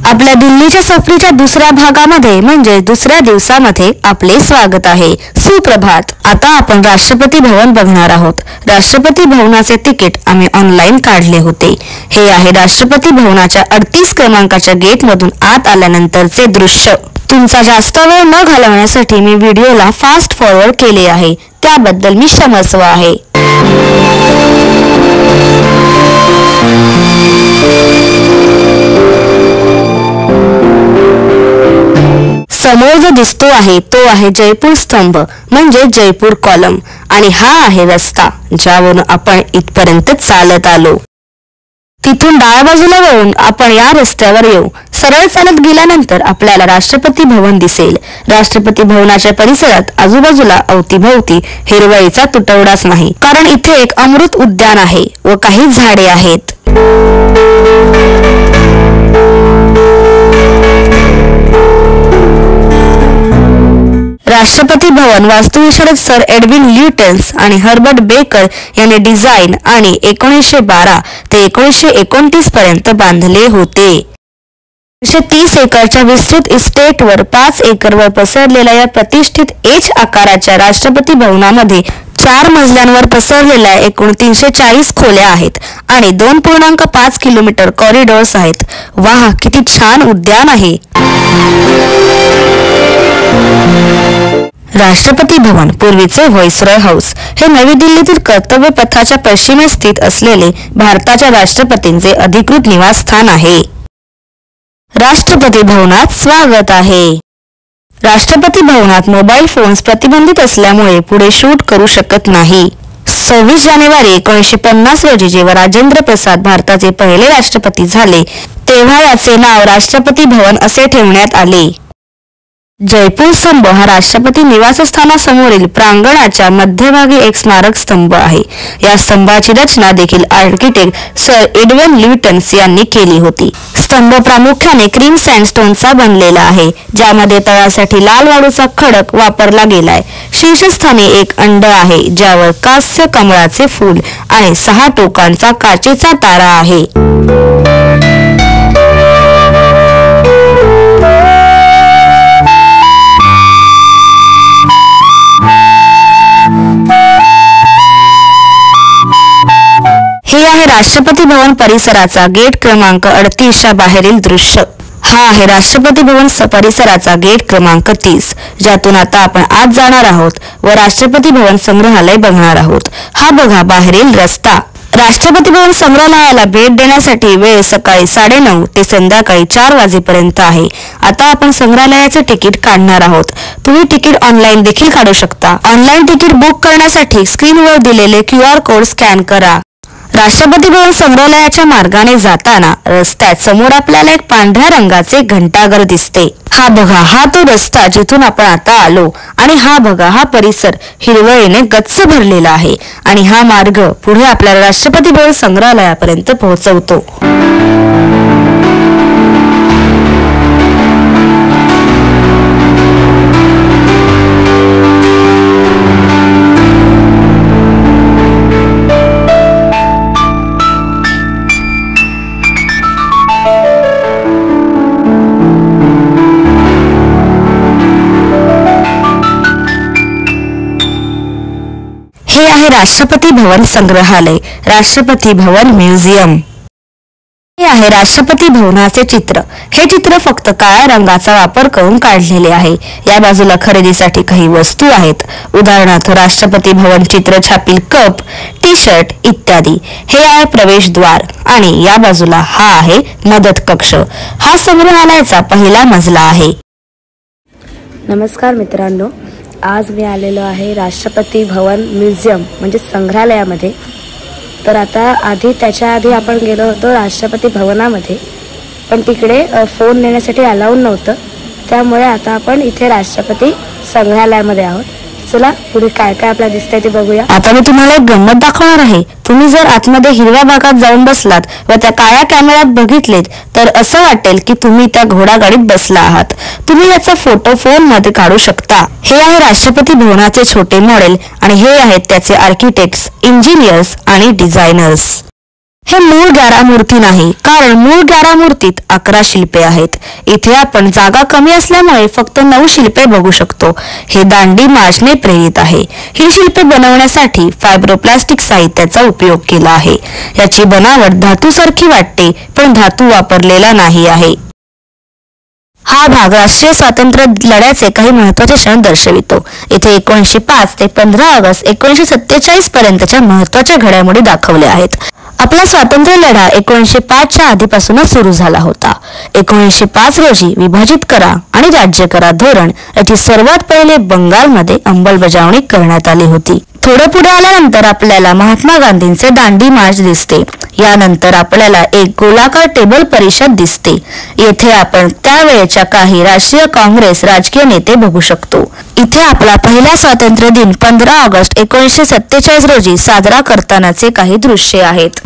आपल्या दिल्लीच्या सफरीच्या दुसऱ्या भागामध्ये म्हणजे दुसऱ्या दिवसामध्ये आपले स्वागत आहे। सुप्रभात। आता आपण राष्ट्रपती भवन बघणार आहोत। राष्ट्रपती भवनाचे तिकीट आम्ही ऑनलाईन काढले होते। हे आहे राष्ट्रपती भवनाच्या 38 क्रमांकाच्या गेट मधून आत आल्यानंतरचे दृश्य। तुमचा जास्त वेळ न घालवण्यासाठी मी व्हिडिओला फास्ट फॉरवर्ड केले आहे, त्याबद्दल मी क्षमस्व आहे। समोर जो दिसतो आहे तो आहे जयपूर स्तंभ म्हणजे जयपूर कॉलम आणि हा आहे रस्ता ज्यावरून आपण इथपर्यंत चालत आलो। तिथून डाव्या बाजूला वळून आपण या रस्त्यावर येऊ। सरळ चालत गेल्यानंतर आपल्याला राष्ट्रपती भवन दिसेल। राष्ट्रपती भवनाच्या परिसरात आजूबाजूला अवतीभवती हिरवळीचा तुटवडाच नाही, कारण इथे एक अमृत उद्यान आहे व काही झाडे आहेत। राष्ट्रपती भवन वास्तुविशारद सर एडविन ल्युटन्स आणि हर्बर्ट बेकर यांनी डिझाईन आणि 1912 ते 1929 पर्यंत बांधले होते। 130 एकरच्या विस्तृत इस्टेटवर 5 एकरवर पसरलेल्या या प्रतिष्ठित एच आकाराच्या राष्ट्रपती भवनामध्ये 4 मजल्यांवर पसरलेल्या एकूण 340 खोल्या आहेत आणि 2.5 किलोमीटर कॉरिडॉर्स आहेत। वाह, किती छान उद्यान आहे। राष्ट्रपती भवन पूर्वीचे व्हाईसरॉय हाऊस हे नवी दिल्लीतील कर्तव्य पथाच्या पश्चिमेस स्थित असलेले भारताच्या राष्ट्रपतींचे अधिकृत निवासस्थान आहे। राष्ट्रपती भवनात स्वागत आहे। राष्ट्रपती भवनात मोबाईल फोन्स प्रतिबंधित असल्यामुळे पुढे शूट करू शकत नाही। 26 जानेवारी 1950 रोजी जेव्हा राजेंद्र प्रसाद भारताचे पहिले राष्ट्रपती झाले तेव्हा याचे नाव राष्ट्रपती भवन असे ठेवण्यात आले। जयपूर स्तंभ हा राष्ट्रपती निवासस्थानासमोरील प्रांगणाच्या मध्यभागी एक स्मारक स्तंभ आहे। या स्तंभाची रचना देखील आर्किटेक्ट सर एडविन ल्युटन्स यांनी केली होती। स्तंभ प्रामुख्याने क्रीम सँडस्टोनचा बनलेला आहे, ज्यामध्ये तळासाठी लाल वाळूचा खडक वापरला गेलाय। शीर्षस्थानी एक अंड आहे ज्यावर कास्य कमळाचे फूल आणि 6 टोकांचा काचेचा तारा आहे। हे आहे राष्ट्रपती भवन परिसराचा गेट क्रमांक 38 च्या बाहेरील दृश्य। हा आहे राष्ट्रपती भवन परिसराचा गेट क्रमांक 30, ज्यातून आता आपण आत जाणार आहोत व राष्ट्रपती भवन संग्रहालय बघणार आहोत। हा बघा बाहेरील रस्ता। राष्ट्रपती भवन संग्रहालयाला भेट देण्यासाठी वेळ सकाळी 9:30 ते संध्याकाळी 4 वाजेपर्यंत आहे। आता आपण संग्रहालयाचे तिकीट काढणार आहोत। तुम्ही तिकीट ऑनलाईन देखील काढू शकता। ऑनलाईन तिकीट बुक करण्यासाठी स्क्रीनवर दिलेले QR कोड स्कॅन करा। राष्ट्रपती भवन संग्रहालयाच्या मार्गाने जाताना रस्त्यात समोर आपल्याला एक पांढऱ्या रंगाचे घंटाघर दिसते। हा बघा, हा तो रस्ता जिथून आपण आता आलो आणि हा बघा, हा परिसर हिरवळीने गच्च भरलेला आहे आणि हा मार्ग पुढे आपल्याला राष्ट्रपती भवन संग्रहालयापर्यंत पोहोचवतो। हे आहे राष्ट्रपती भवन संग्रहालय, राष्ट्रपती भवन म्युझियम। हे आहे राष्ट्रपती भवनाचे चित्र। हे चित्र फक्त काळ्या रंगाचा वापर करून काढलेले आहे। या बाजूला खरेदीसाठी काही वस्तू आहेत, उदाहरणार्थ राष्ट्रपती भवन चित्र छापील कप, टी-शर्ट इत्यादी। हे आहे प्रवेशद्वार आणि या बाजूला हा आहे मदत कक्ष। हा संग्रहालयाचा पहिला मजला आहे। नमस्कार मित्रांनो, आज मी आलेलो आहे राष्ट्रपती भवन म्युझियम म्हणजे संग्रहालयामध्ये। तर आता त्याच्या आधी आपण गेलो होतो राष्ट्रपती भवनामध्ये, पण तिकडे फोन नेण्यासाठी अलाउड नव्हतं, त्यामुळे आता आपण इथे राष्ट्रपती संग्रहालयामध्ये आहोत। चला पुढे काय काय आपल्याला दिसतंय ते बघूया। आता मी तुम्हाला एक गंमत दाखवणार आहे। तुम्ही जर आतमध्ये हिरव्या भागात जाऊन बसलात व त्या काळ्या कॅमेऱ्यात बघितलेत तर असं वाटेल की तुम्ही त्या घोडागाडीत बसला आहात। तुम्ही याचा फोटो फोन मध्ये काढू शकता। हे आहे राष्ट्रपती भवनाचे छोटे मॉडेल आणि हे आहेत त्याचे आर्किटेक्ट्स, इंजिनियर्स आणि डिझायनर्स। हे मूळ गारामूर्ती नाही, कारण मूळ गारामूर्तीत 11 शिल्पे आहेत. इथे आपण जागा कमी असल्यामुळे फक्त 9 शिल्पे बघू शकतो. हे दांडी मार्चने प्रेरित आहे. ही शिल्पे बनवण्यासाठी फायब्रोप्लास्टिक साहित्याचा उपयोग केला आहे. याची बनावट धातूसारखी वाटते, पण धातू वापरलेला नाही आहे. हा भाग राष्ट्रीय स्वातंत्र्य लढ्याचे काही महत्वाचे क्षण दर्शवितो. इथे 1905 ते 15 ऑगस्ट 1947 पर्यंतच्या महत्वाच्या घडामोडी दाखवल्या आहेत. आपला स्वातंत्र्य लढा 1905च्या आधीपासूनच सुरू झाला होता. 1905 रोजी विभाजित करा आणि राज्य करा धोरण याची सर्वात पहिले बंगालमध्ये अंमलबजावणी करण्यात आली होती. थोडं पुढे आल्यानंतर आपल्याला महात्मा गांधींचे दांडी मार्च दिसते. यानंतर आपल्याला एक गोलाकार टेबल परिषद दिसते. येथे आपण त्यावेळेच्या काही राष्ट्रीय काँग्रेस राजकीय नेते बघू शकतो. इथे आपला पहिला स्वातंत्र्य दिन 15 ऑगस्ट 1947 रोजी साजरा करतानाचे काही दृश्ये आहेत.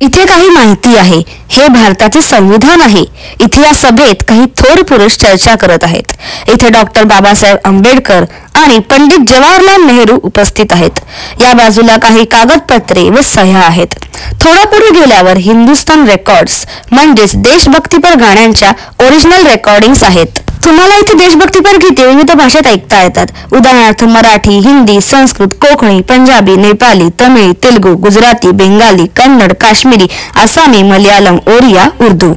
इथे काही माहिती आहे. हे भारताचे संविधान आहे. इथे या सभेत काही थोर पुरुष चर्चा करत आहेत. इथे डॉक्टर बाबासाहेब आंबेडकर आणि पंडित जवाहरलाल नेहरू उपस्थित आहेत. या बाजूला काही कागदपत्रे व सह्या आहेत. थोडा पुढे गेल्यावर हिंदुस्तान रेकॉर्ड्स म्हणजेच देशभक्तीपर गाण्यांच्या ओरिजिनल रेकॉर्डिंग्स आहेत. तुम्हाला इथे देशभक्तीपर गीते विविध भाषेत ऐकता येतात. उदाहरणार्थ मराठी, हिंदी, संस्कृत, कोकणी, पंजाबी, नेपाली, तमिळ, तेलुगू, गुजराती, बेंगाली, कन्नड, काश्मीरी, आसामी, मलयालम, ओरिया, उर्दू.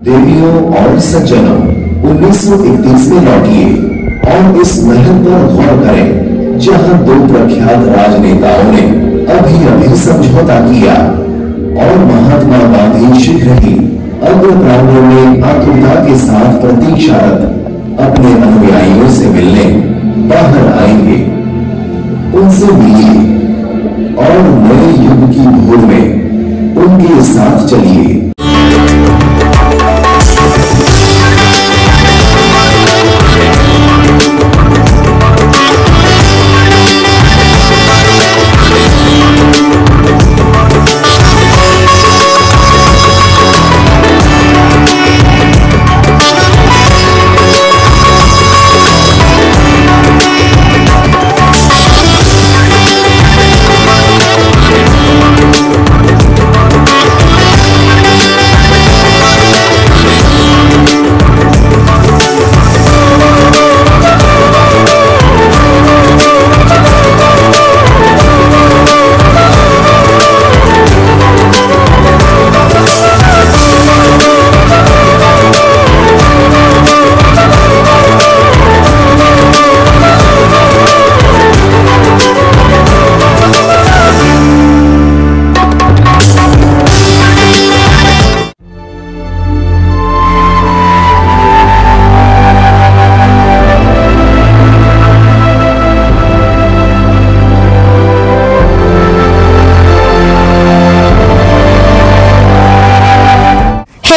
देवियों और सज्जनों, 1931 में लौटिए और इस महल पर गौर करें जहां 2 प्रख्यात राजनेताओं ने अभी समझौता किया और महात्मा गांधी शीघ्र ही अग्र प्रांगण में आतुरता के साथ प्रतीक्षारत अपने अनुयायियों से मिलने बाहर आएंगे. उनसे मिलिए और नए युग की भोर में उनके साथ चलिए.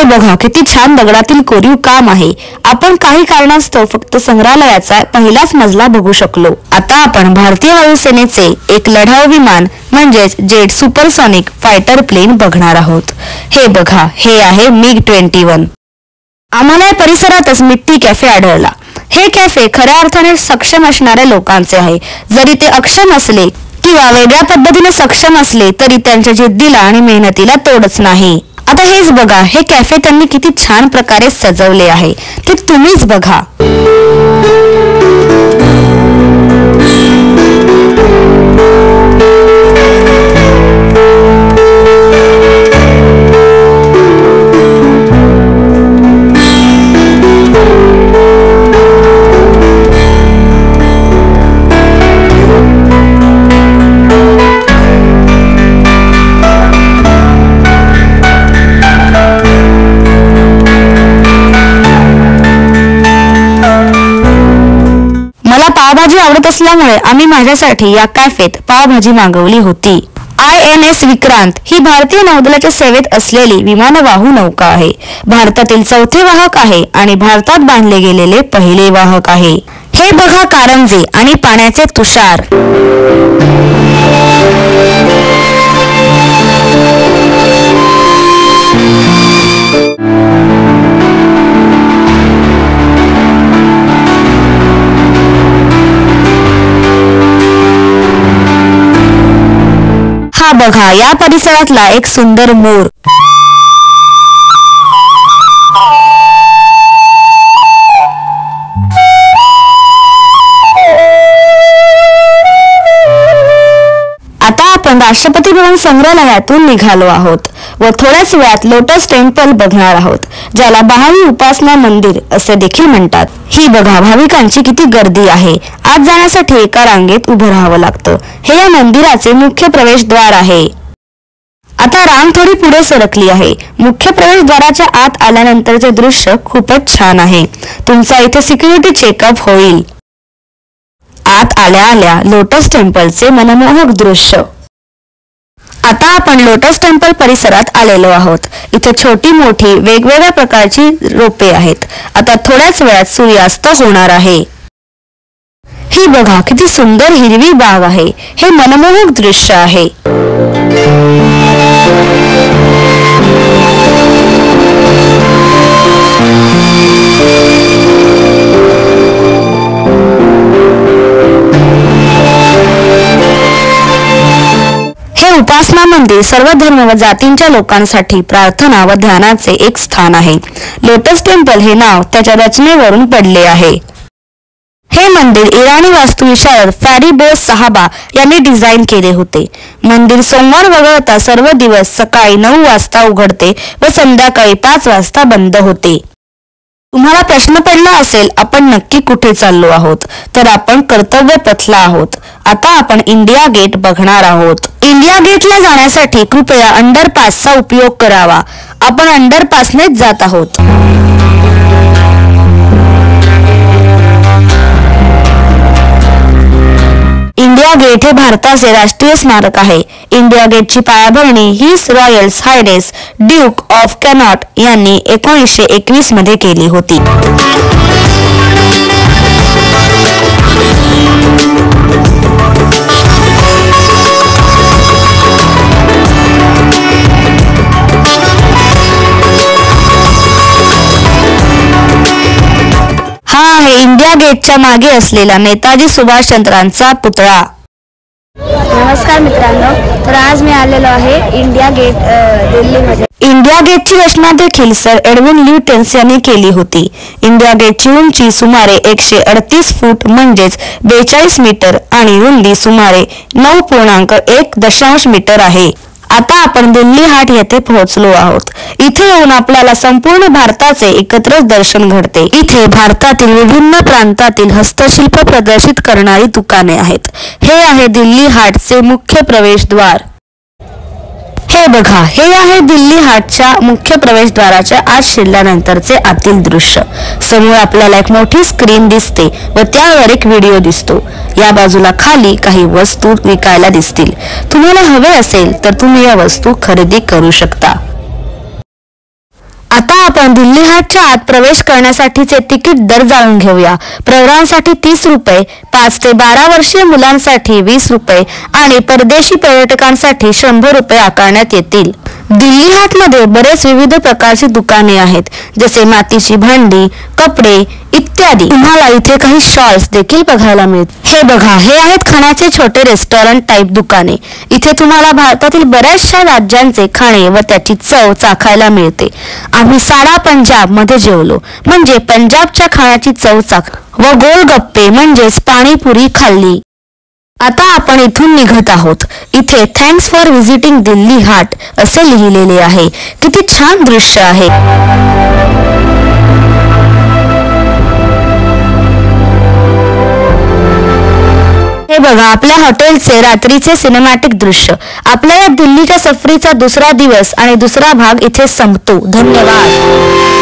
बघा किती छान दगडातील कोरीव काम आहे. आपण काही कारणास्तव फक्त संग्रहालयाचा पहिलाच मजला बघू शकलो. आता आपण भारतीय वायुसेनेचे एक लढाऊ विमान म्हणजेच जेट सुपरसॉनिक फायटर प्लेन बघणार आहोत. हे बघा, हे आहे MiG-21. आम्हाला या परिसरातच मिट्टी कॅफे आढळला. हे कॅफे खऱ्या अर्थाने सक्षम असणाऱ्या लोकांचे आहे. जरी ते अक्षम असले किंवा वेगळ्या पद्धतीने सक्षम असले तरी त्यांच्या जिद्दीला आणि मेहनतीला तोडच नाही. आता हेच बघा, हे कॅफे त्यांनी किती छान प्रकारे सजवले आहे ते तुम्हीच बघा. पावभाजी आवडत असल्यामुळे आम्ही माझ्यासाठी या कॅफेत पावभाजी मागवली होती. INS विक्रांत ही भारतीय नौदलाच्या सेवेत असलेली विमानवाहू नौका आहे. भारतातील 4थे वाहक आहे आणि भारतात बांधले गेलेले पहिले वाहक आहे. हे बघा कारंजे आणि पाण्याचे तुषार. बघा या परिसरातला एक सुंदर मोर. आता आपण राष्ट्रपती भवन संग्रहालयातून निघालो आहोत व थोड्याच वेळात लोटस टेम्पल बघणार आहोत, ज्याला बहाई उपासना मंदिर असे देखील म्हणतात. ही बघा भाविकांची किती गर्दी आहे. आत जाण्यासाठी एका रांगेत उभं राहावं लागतं. हे या मंदिराचे मुख्य प्रवेशद्वार आहे. आता रांग थोडी पुढे सरकली आहे. मुख्य प्रवेशद्वाराच्या आत आल्यानंतरचे दृश्य खूपच छान आहे. तुमचा इथे सिक्युरिटी चेकअप होईल. आत आल्या आल्या लोटस टेम्पलचे मनमोहक दृश्य. आता आपण लोटस टेम्पल परिसरात आलेलो आहोत. इथे छोटी मोठी वेगवेगळ्या प्रकारची रोपे आहेत. आता थोड्याच वेळात सूर्यास्त होणार आहे. ही बघा किती सुंदर हिरवी बाग आहे. हे मनमोहक दृश्य आहे. हे उपासना मंदिर सर्व धर्म व जातींच्या लोकांसाठी प्रार्थना व ध्यानाचे एक स्थान आहे. लोटस टेम्पल हे नाव त्याच्या रचनेवरून पडले आहे. हे मंदिर इराणी वास्तुविशारद फॅरिबोस साहबा यांनी डिझाईन केले होते. मंदिर सोमवार वगळता सर्व दिवस सकाळी 9 वाजता उघडते व संध्याकाळी 5 वाजता बंद होते. तुम्हाला प्रश्न पडला असेल आपण नक्की कुठे चाललो आहोत, तर आपण कर्तव्य पथला आहोत. आता आपण इंडिया गेट बघणार आहोत. इंडिया गेटला जाण्यासाठी कृपया अंडरपासचा उपयोग करावा. आपण अंडरपासनेच जात आहोत. इंडिया गेट हे भारताचे राष्ट्रीय स्मारक आहे. इंडिया गेटची पायाभरणी his Royals Highness Duke of cannot यांनी 1921 मध्ये केली होती. हा आहे इंडिया गेटच्या मागे असलेला नेताजी सुभाषचंद्रांचा पुतळा. नमस्कार मित्रांनो, तर आज मी आलेलो आहे इंडिया गेट दिल्लीमध्ये. इंडिया गेटची रचना देखील सर एडविन ल्युटन्स यांनी केली होती. इंडिया गेटची उंची सुमारे 138 फूट म्हणजेच 42 मीटर आणि रुंदी सुमारे 9.1 मीटर आहे. आता आपण दिल्ली हाट येथे पोहोचलो आहोत. इथे येऊन आपल्याला संपूर्ण भारताचे एकत्रच दर्शन घडते. इथे भारतातील विभिन्न प्रांतातील हस्तशिल्प प्रदर्शित करणारी दुकाने आहेत. हे आहे दिल्ली हाटचे मुख्य प्रवेशद्वार. हे बघा, हे आहे दिल्ली हाटच्या मुख्य प्रवेशद्वाराच्या आत शिरल्यानंतरचे आतील दृश्य. समोर आपल्याला एक मोठी स्क्रीन दिसते व त्यावर एक व्हिडिओ दिसतो. या बाजूला खाली काही वस्तू विकायला दिसतील. तुम्हाला हवे असेल तर तुम्ही या वस्तू खरेदी करू शकता. आता आपण दिल्ली हाटच्या आत प्रवेश करण्यासाठीचे तिकीट दर जाणून घेऊया. प्रौढांसाठी 30 रुपये, 5 ते 12 वर्षीय मुलांसाठी 20 रुपये आणि परदेशी पर्यटकांसाठी 100 रुपये आकारण्यात येतील. दिल्ली हाटमध्ये बरेच विविध प्रकारची दुकाने आहेत, जसे मातीची भांडी, कपडे इत्यादी. तुम्हाला इथे काही शॉल्स देखील बघायला मिळतील. हे बघा, हे आहेत खाण्याचे छोटे रेस्टॉरंट टाईप दुकाने. इथे तुम्हाला भारतातील बऱ्याचशा राज्यांचे खाणे व त्याची चव चाखायला मिळते. आम्ही साडा पंजाब मध्ये जेवलो, म्हणजे पंजाबच्या खाण्याची चव चाख व गोलगप्पे म्हणजेच पाणीपुरी खाल्ली. आता आपण इथून निघत आहोत. इथे थँक्स फॉर व्हिजिटिंग दिल्ली हाट असे लिहिलेले आहे. किती छान दृश्य आहे. हे बघा आपल्या हॉटेलचे रात्रीचे सिनेमॅटिक दृश्य. आपल्या या दिल्लीच्या सफरीचा दुसरा दिवस आणि दुसरा भाग इथे संपतो. धन्यवाद.